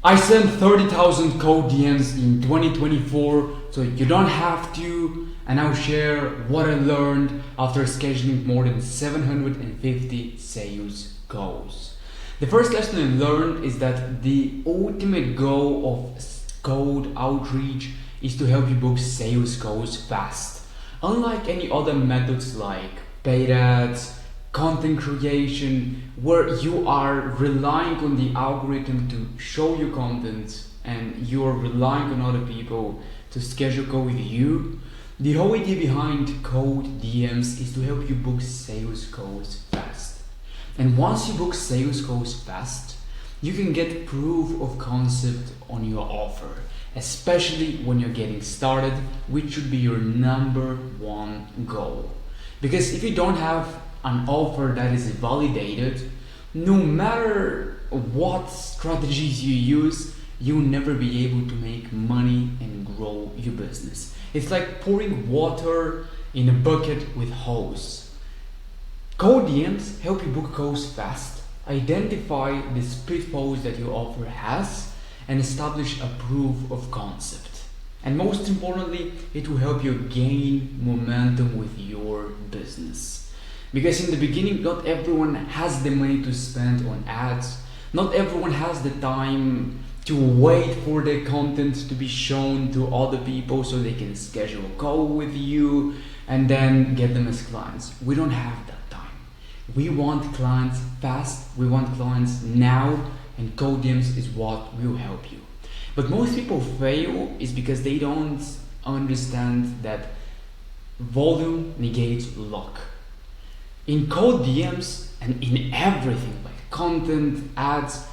I sent 30,000 code DMs in 2024, so you don't have to. And I'll share what I learned after scheduling more than 750 sales goals. The first lesson I learned is that the ultimate goal of cold outreach is to help you book sales goals fast. Unlike any other methods like paid ads, content creation, where you are relying on the algorithm to show you content and you're relying on other people to schedule call with you, the whole idea behind cold DMs is to help you book sales calls fast. And once you book sales calls fast, you can get proof of concept on your offer, especially when you're getting started, which should be your number one goal. Because if you don't have an offer that is validated, no matter what strategies you use, you'll never be able to make money and grow your business. It's like pouring water in a bucket with hose. Cold DMs help you book calls fast, identify the pitfalls that your offer has, and establish a proof of concept. And most importantly, it will help you gain momentum with your business. Because in the beginning, not everyone has the money to spend on ads. Not everyone has the time to wait for their content to be shown to other people so they can schedule a call with you and then get them as clients. We don't have that time. We want clients fast, we want clients now, and cold DMs is what will help you. But most people fail is because they don't understand that volume negates luck. In cold DMs and in everything like content, ads,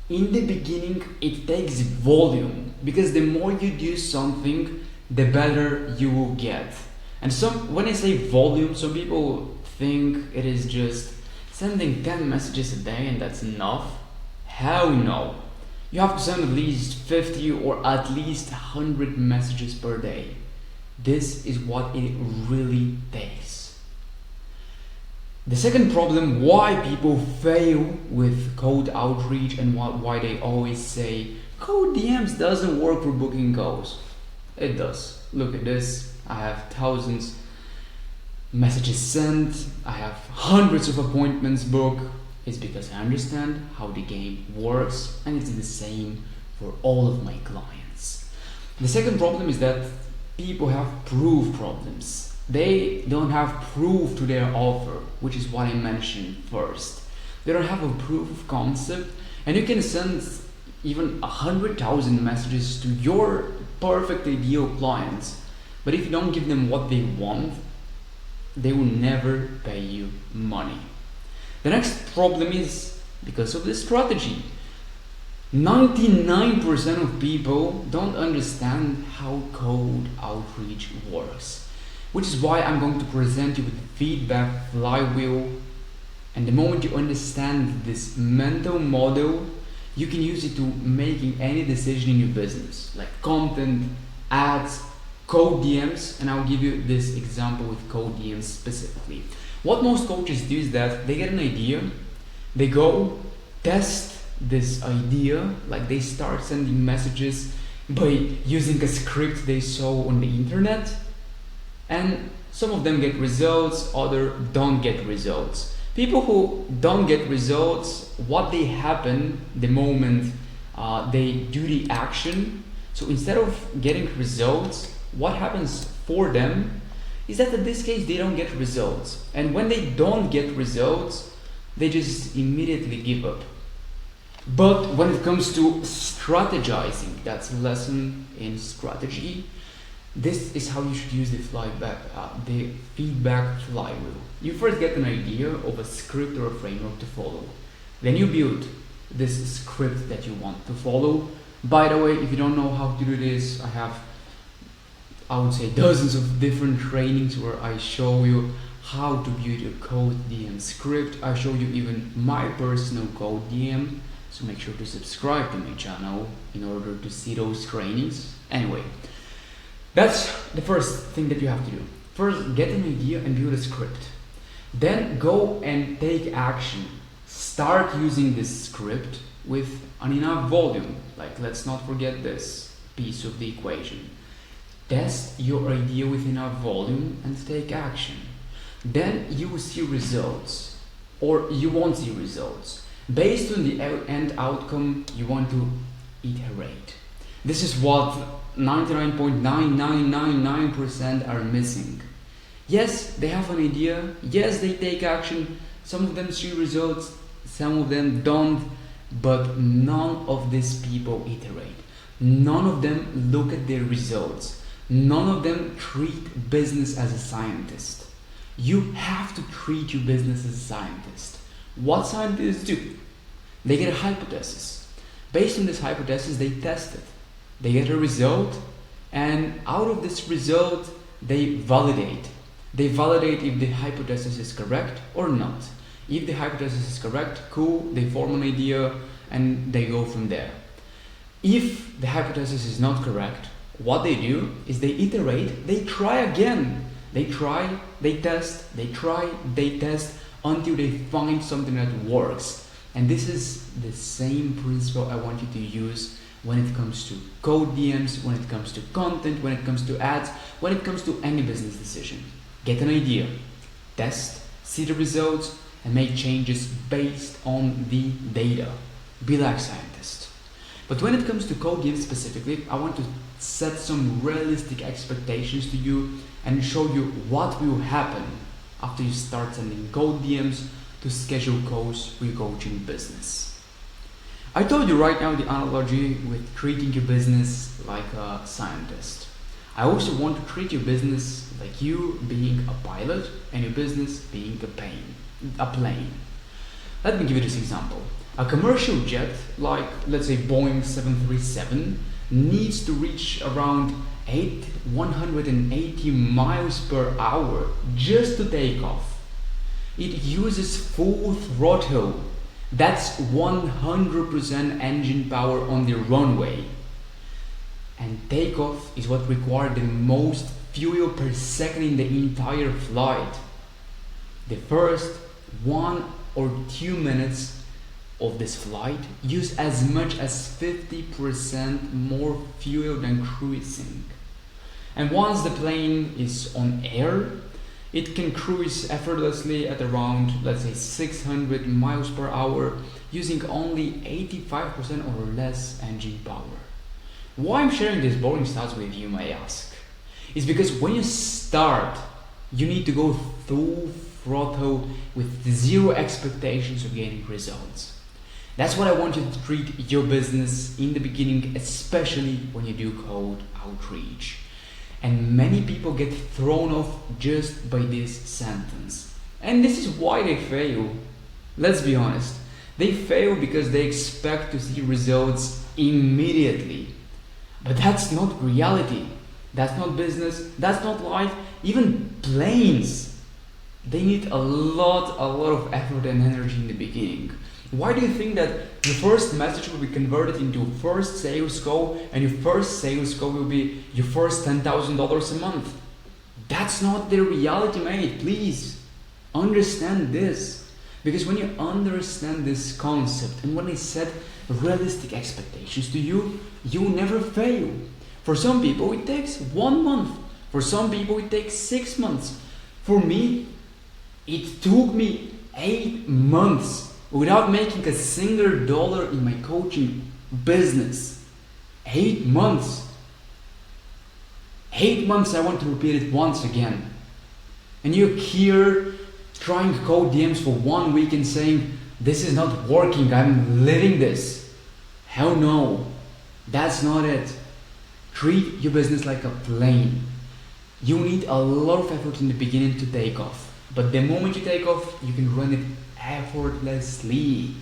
in the beginning it takes volume, because the more you do something, the better you will get. And when I say volume, some people think it is just sending 10 messages a day and that's enough. Hell no. You have to send at least 50 or at least 100 messages per day. This is what it really takes. The second problem why people fail with cold outreach and why they always say cold DMs doesn't work for booking calls. It does. Look at this. I have thousands messages sent. I have hundreds of appointments booked. It's because I understand how the game works, and it's the same for all of my clients. The second problem is that people have proof problems. They don't have proof to their offer, which is what I mentioned first. They don't have a proof of concept, and you can send even 100,000 messages to your perfect ideal clients, but if you don't give them what they want, they will never pay you money. The next problem is because of the strategy. 99% of people don't understand how cold outreach works, which is why I'm going to present you with the feedback flywheel. And the moment you understand this mental model, you can use it to making any decision in your business, like content, ads, cold DMs, and I'll give you this example with cold DMs specifically. What most coaches do is that they get an idea, they go test this idea, like they start sending messages by using a script they saw on the internet, and some of them get results, others don't get results. People who don't get results, what they happen the moment they do the action, so instead of getting results, what happens for them is that in this case they don't get results, and when they don't get results, they just immediately give up. But when it comes to strategizing, that's a lesson in strategy, this is how you should use the feedback flywheel. You first get an idea of a script or a framework to follow, then you build this script that you want to follow. By the way, if you don't know how to do this, I would say dozens of different trainings where I show you how to build a cold DM script. I show you even my personal cold DM, so make sure to subscribe to my channel in order to see those trainings. Anyway, that's the first thing that you have to do. First, get an idea and build a script. Then go and take action. Start using this script with an enough volume, like like, let's not forget this piece of the equation. Test your idea with enough volume and take action. Then you will see results, or you won't see results. Based on the end outcome, you want to iterate. This is what 99.9999% are missing. Yes, they have an idea. Yes, they take action. Some of them see results, some of them don't. But none of these people iterate. None of them look at their results. None of them treat business as a scientist. You have to treat your business as a scientist. What scientists do? They get a hypothesis. Based on this hypothesis, they test it. They get a result, and out of this result, they validate. They validate if the hypothesis is correct or not. If the hypothesis is correct, cool, they form an idea and they go from there. If the hypothesis is not correct, what they do is they iterate, they try again. They try, they test, they try, they test until they find something that works. And this is the same principle I want you to use when it comes to code DMs, when it comes to content, when it comes to ads, when it comes to any business decision. Get an idea, test, see the results, and make changes based on the data. Be like scientists. But when it comes to code DMs specifically, I want to set some realistic expectations to you and show you what will happen after you start sending code DMs to schedule calls for your coaching business. I told you right now the analogy with treating your business like a scientist. I also want to treat your business like you being a pilot and your business being a plane. Let me give you this example. A commercial jet, like let's say Boeing 737, needs to reach around 180 miles per hour just to take off. It uses full throttle. That's 100% engine power on the runway. And takeoff is what requires the most fuel per second in the entire flight. The first 1 or 2 minutes of this flight use as much as 50% more fuel than cruising. And once the plane is on air, it can cruise effortlessly at around, let's say, 600 miles per hour using only 85% or less engine power. Why I'm sharing these boring stats with you, may ask, is because when you start, you need to go full throttle with zero expectations of gaining results. That's what I want you to treat your business in the beginning, especially when you do cold outreach. And many people get thrown off just by this sentence. And this is why they fail. Let's be honest. They fail because they expect to see results immediately. But that's not reality. That's not business. That's not life. Even planes, they need a lot of effort and energy in the beginning. Why do you think that your first message will be converted into first sales call and your first sales call will be your first $10,000 a month? That's not the reality, mate. Please understand this. Because when you understand this concept and when I set realistic expectations to you, you will never fail. For some people it takes 1 month. For some people it takes 6 months. For me, it took me 8 months without making a single dollar in my coaching business. 8 months. 8 months, I want to repeat it once again. And you're here trying code DMs for 1 week and saying, this is not working, I'm living this. Hell no, that's not it. Treat your business like a plane. You need a lot of effort in the beginning to take off. But the moment you take off, you can run it effortlessly.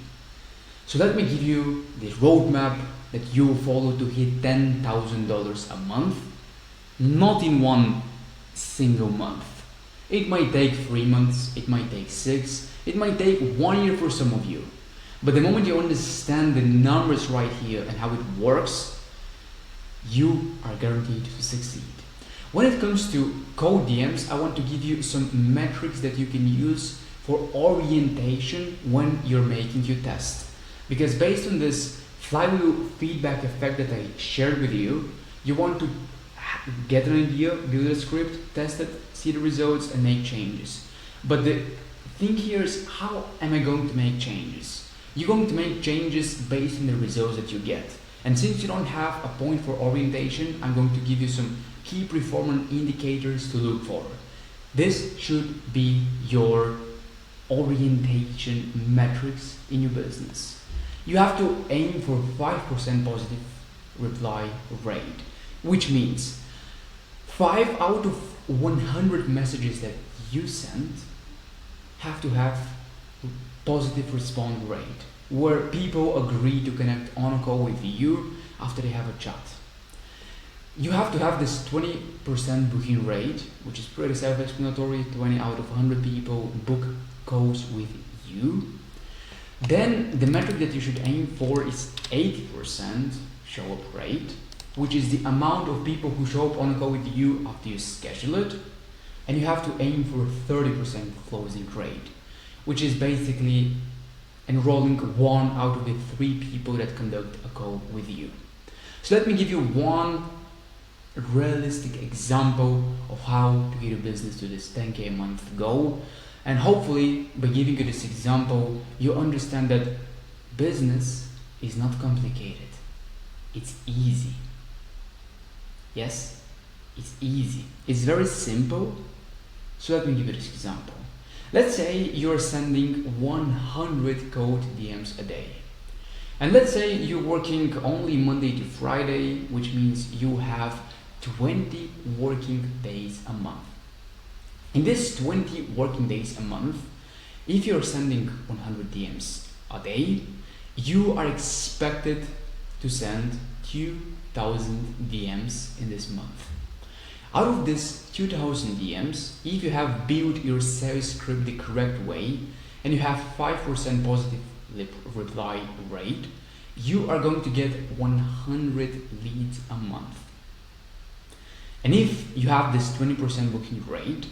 So let me give you the roadmap that you will follow to hit $10,000 a month, not in 1 single month. It might take 3 months, it might take 6, it might take 1 year for some of you. But the moment you understand the numbers right here and how it works, you are guaranteed to succeed. When it comes to code DMs, I want to give you some metrics that you can use for orientation when you're making your test. Because based on this flywheel feedback effect that I shared with you. You want to get an idea, build a script, test it, see the results, and make changes. But the thing here is, how am I going to make changes? You're going to make changes based on the results that you get. And since you don't have a point for orientation, I'm going to give you some key performance indicators to look for. This should be your orientation metrics in your business. You have to aim for 5% positive reply rate, which means 5 out of 100 messages that you send have to have positive response rate, where people agree to connect on a call with you after they have a chat. You have to have this 20% booking rate, which is pretty self-explanatory. 20 out of 100 people book calls with you. Then the metric that you should aim for is 80% show up rate, which is the amount of people who show up on a call with you after you schedule it. And you have to aim for 30% closing rate, which is basically enrolling 1 out of the 3 people that conduct a call with you. So let me give you one realistic example of how to get your business to this 10K a month goal. And hopefully by giving you this example, you understand that business is not complicated. It's easy. Yes, it's easy. It's very simple. So let me give you this example. Let's say you're sending 100 cold DMs a day. And let's say you're working only Monday to Friday, which means you have 20 working days a month. In this 20 working days a month, if you're sending 100 DMs a day, you are expected to send 2,000 DMs in this month. Out of this 2,000 DMs, if you have built your sales script the correct way and you have 5% positive reply rate, you are going to get 100 leads a month. And if you have this 20% booking rate,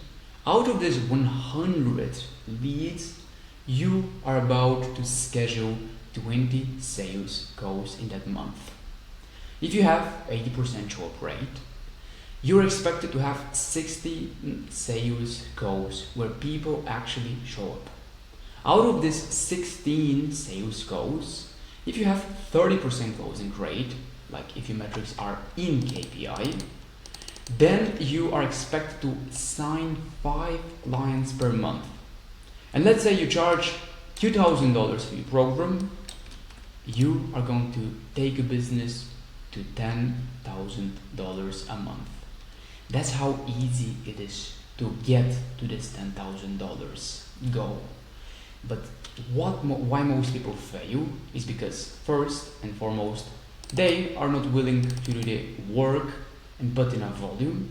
out of this 100 leads, you are about to schedule 20 sales calls in that month. If you have 80% show up rate, you're expected to have 60 sales calls where people actually show up. Out of this 16 sales calls, if you have 30% closing rate, like if your metrics are in KPI, then you are expected to sign 5 clients per month. And let's say you charge $2,000 for your program, you are going to take a business to $10,000 a month. That's how easy it is to get to this $10,000 goal. But why most people fail is because first and foremost, they are not willing to do the work and put enough volume.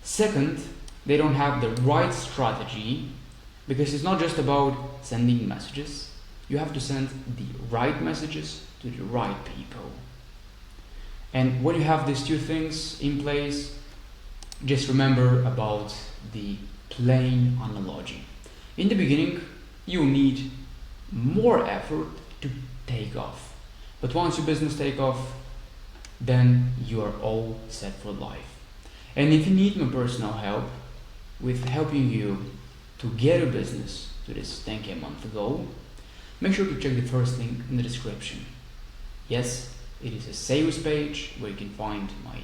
Second, they don't have the right strategy, because it's not just about sending messages. You have to send the right messages to the right people. And when you have these two things in place, just remember about the plane analogy. In the beginning, you need more effort to take off. But once your business takes off, then you are all set for life. And if you need my personal help with helping you to get a business to this 10K a month goal, make sure to check the first link in the description. Yes, it is a sales page where you can find my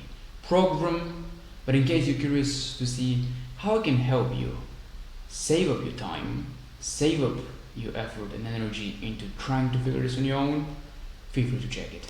program, but in case you're curious to see how I can help you save up your time, save up your effort and energy into trying to figure this on your own, feel free to check it.